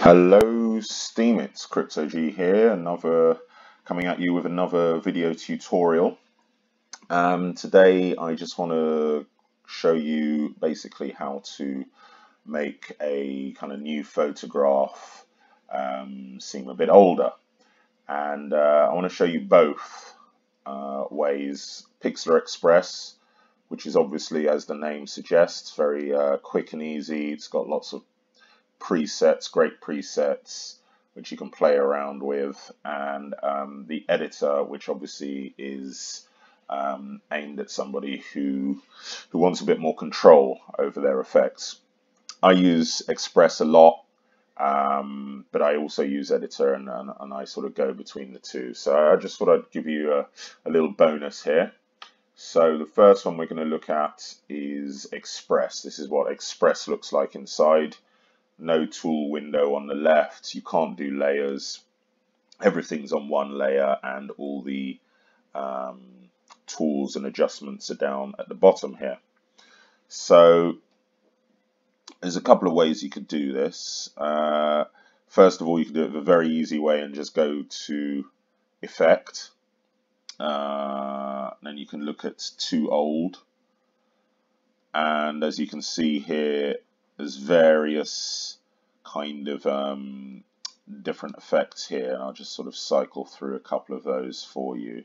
Hello Steam, it's CryptoG here, coming at you with another video tutorial. Today I just want to show you basically how to make a kind of new photograph seem a bit older. And I want to show you both ways. Pixlr Express, which is obviously, as the name suggests, very quick and easy. It's got lots of presets, great presets, which you can play around with, and the editor, which obviously is aimed at somebody who wants a bit more control over their effects. I use Express a lot, but I also use editor, and I sort of go between the two. So I just thought I'd give you a little bonus here. So the first one we're going to look at is Express. This is what Express looks like inside. No tool window on the left. You can't do layers. Everything's on one layer, and all the tools and adjustments are down at the bottom here. So there's a couple of ways you could do this. First of all, you can do it the very easy way and just go to Effect. Then you can look at Too Old. And as you can see here, there's various kind of different effects here, and I'll just sort of cycle through a couple of those for you.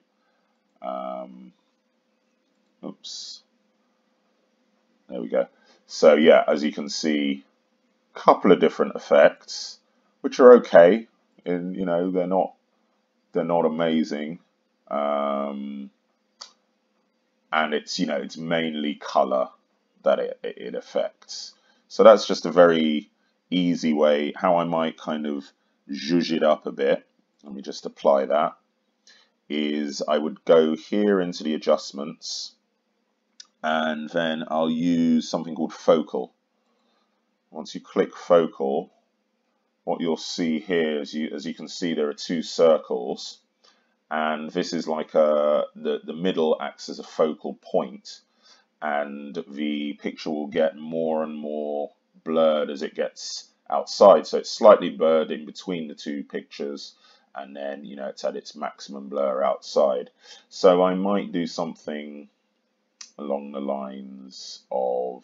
Oops, there we go. So yeah, as you can see, a couple of different effects, which are okay, and you know they're not amazing, and it's mainly color that it affects. So that's just a very easy way how I might kind of zhuzh it up a bit. Let me just apply that. Is I would go here into the adjustments, and then I'll use something called focal. Once you click focal, what you'll see here is as you can see, there are two circles, and this is like the middle acts as a focal point. And the picture will get more and more blurred as it gets outside. So it's slightly blurred in between the two pictures, and then it's at its maximum blur outside. So I might do something along the lines of,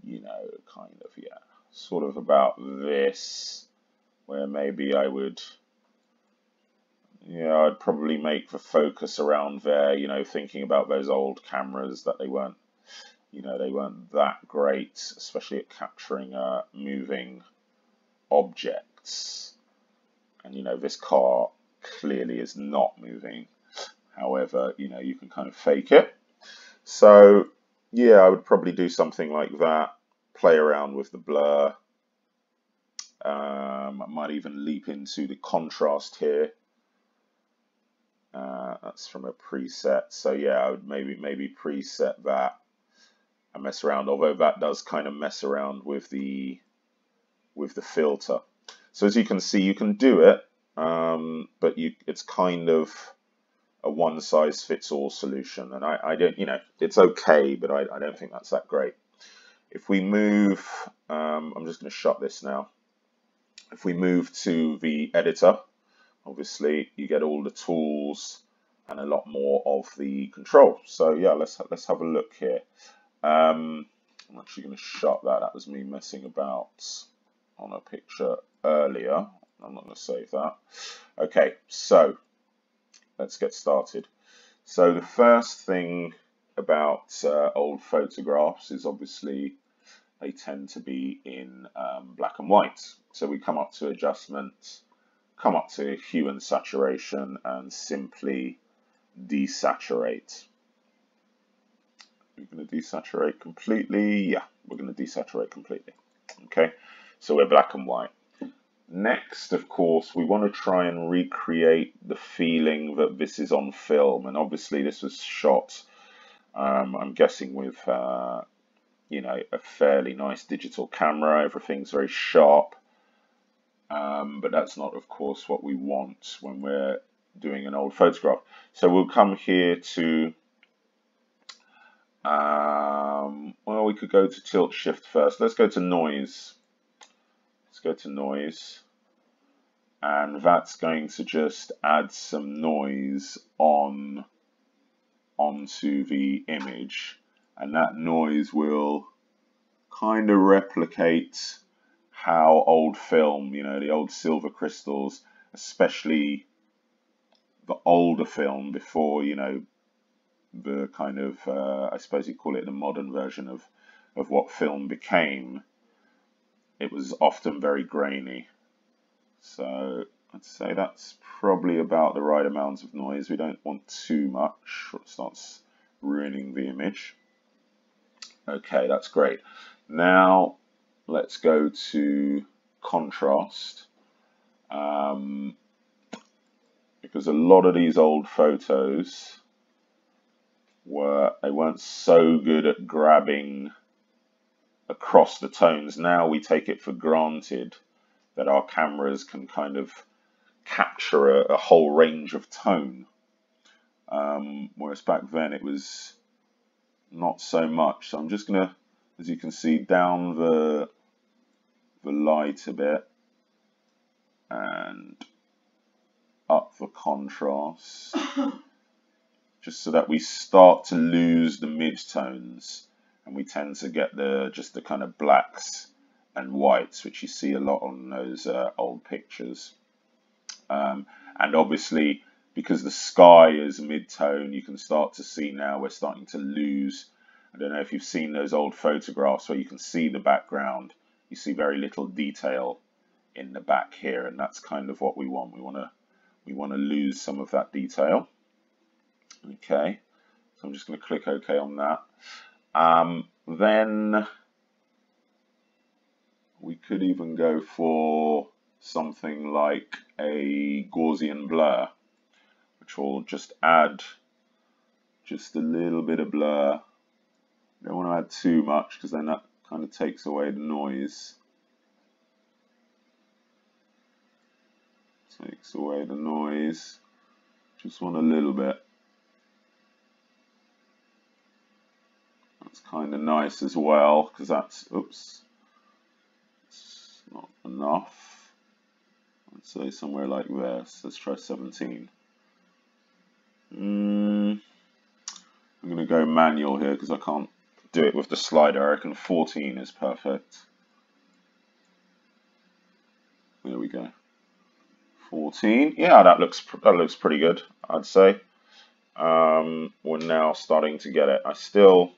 kind of, yeah, sort of about this, where maybe I would, I'd probably make the focus around there, thinking about those old cameras that they weren't that great, especially at capturing moving objects. And this car clearly is not moving. However, you can kind of fake it. So yeah, I would probably do something like that, play around with the blur. I might even leap into the contrast here. That's from a preset, so yeah, I would maybe preset that and mess around, although that does kind of mess around with the filter. So as you can see, you can do it, but it's kind of a one-size-fits-all solution, and I don't, it's okay, but I don't think that's that great. If we move, I'm just going to shut this now. If we move to the editor, obviously you get all the tools and a lot more of the control. So yeah, let's have a look here. I'm actually going to shut that. That was me messing about on a picture earlier. I'm not going to save that. Okay, so let's get started. So the first thing about old photographs is obviously they tend to be in black and white. So we come up to adjustment, come up to hue and saturation, and simply desaturate. We're going to desaturate completely. Yeah, we're going to desaturate completely. Okay, so we're black and white. Next, of course, we want to try and recreate the feeling that this is on film. And obviously this was shot, I'm guessing, with a fairly nice digital camera. Everything's very sharp. But that's not, of course, what we want when we're doing an old photograph. So we'll come here to, well, we could go to tilt shift first. Let's go to noise. Let's go to noise, and that's going to just add some noise onto the image, and that noise will kind of replicate how old film, you know, the old silver crystals, especially the older film before, you know, the kind of, I suppose you call it the modern version of what film became. It was often very grainy. So I'd say that's probably about the right amount of noise. We don't want too much, or it starts ruining the image. Okay, that's great. Now let's go to contrast. Because a lot of these old photos they weren't so good at grabbing across the tones. Now we take it for granted that our cameras can kind of capture a whole range of tone, whereas back then it was not so much. So I'm just gonna, as you can see, down the light a bit and up the contrast, just so that we start to lose the mid-tones, and we tend to get just the kind of blacks and whites, which you see a lot on those old pictures. And obviously, because the sky is mid-tone, you can start to see now we're starting to lose. I don't know if you've seen those old photographs where you can see the background, you see very little detail in the back here, and that's kind of what we want. We want to lose some of that detail. Okay, so I'm just going to click OK on that. Then we could even go for something like a Gaussian blur, which will just add just a little bit of blur. Don't want to add too much because then that kind of takes away the noise. Takes away the noise. Just want a little bit. That's kind of nice as well, because that's, oops, it's not enough. Let's say somewhere like this. Let's try 17. I'm going to go manual here because I can't do it with the slider. I reckon 14 is perfect. There we go. 14. Yeah, that looks pretty good, I'd say. We're now starting to get it. I still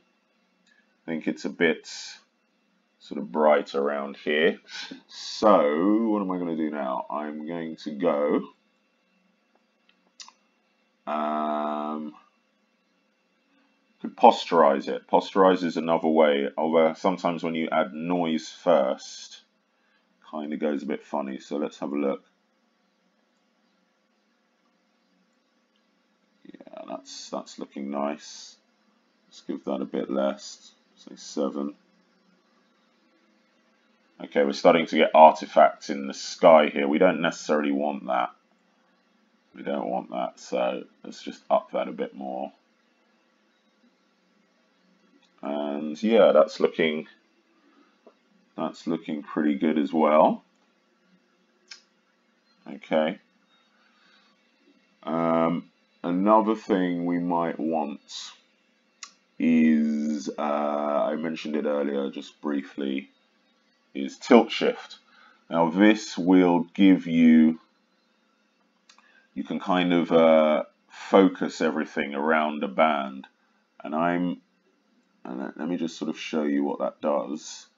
think it's a bit sort of bright around here. So what am I going to do now? I'm going to go could posterize it. Posterize is another way, although sometimes when you add noise first, kind of goes a bit funny. So let's have a look. Yeah, that's looking nice. Let's give that a bit less, say 7. Okay, we're starting to get artifacts in the sky here. We don't necessarily want that. We don't want that, so let's just up that a bit more. And yeah, that's looking pretty good as well. Okay. Another thing we might want is, I mentioned it earlier just briefly, is tilt shift. Now this will give you can kind of focus everything around a band, and let me just sort of show you what that does.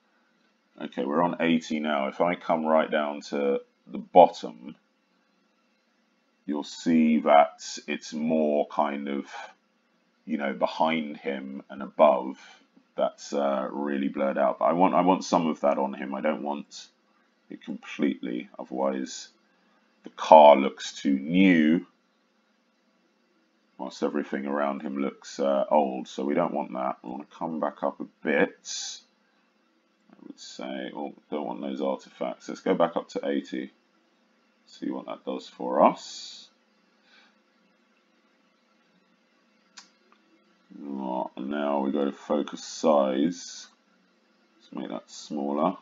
Okay, we're on 80 now. If I come right down to the bottom, you'll see that it's more kind of, you know, behind him and above. That's really blurred out. But I want some of that on him. I don't want it completely, otherwise the car looks too new, whilst everything around him looks old. So we don't want that. We want to come back up a bit. I would say, oh, don't want those artifacts. Let's go back up to 80. See what that does for us. And now we go to focus size. Let's make that smaller.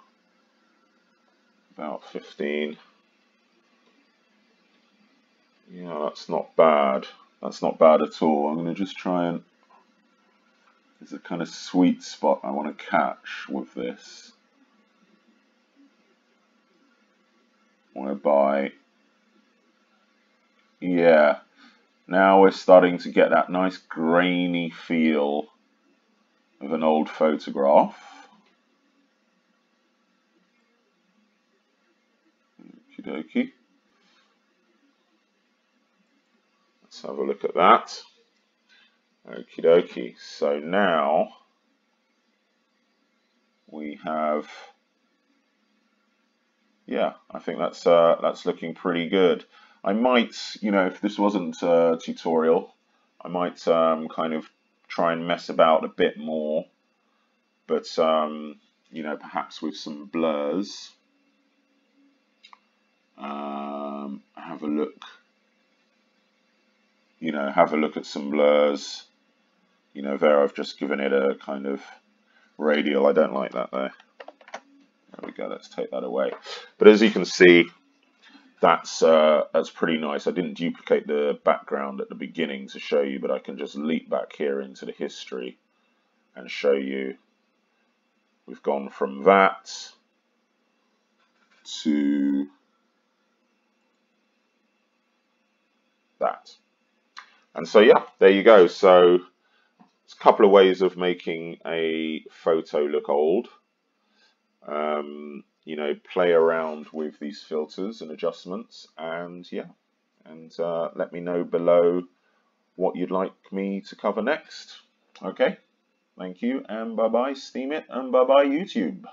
about 15. Yeah, that's not bad. That's not bad at all. I'm going to just try and... There's a kind of sweet spot I want to catch with this. Whereby... Yeah. Now we're starting to get that nice grainy feel of an old photograph. Okie dokie. Let's have a look at that. Okie dokie. So now we have, yeah, I think that's looking pretty good. I might, you know, if this wasn't a tutorial, I might kind of try and mess about a bit more, but you know, perhaps with some blurs. Have a look. You know, have a look at some blurs. You know, there I've just given it a kind of radial. I don't like that though. There we go. Let's take that away. But as you can see, that's pretty nice. I didn't duplicate the background at the beginning to show you, but I can just leap back here into the history and show you. We've gone from that to that. And so, yeah, there you go. So it's a couple of ways of making a photo look old. You know, play around with these filters and adjustments, and yeah, and let me know below what you'd like me to cover next. Okay, thank you, and bye-bye, Steam it, and bye-bye, YouTube.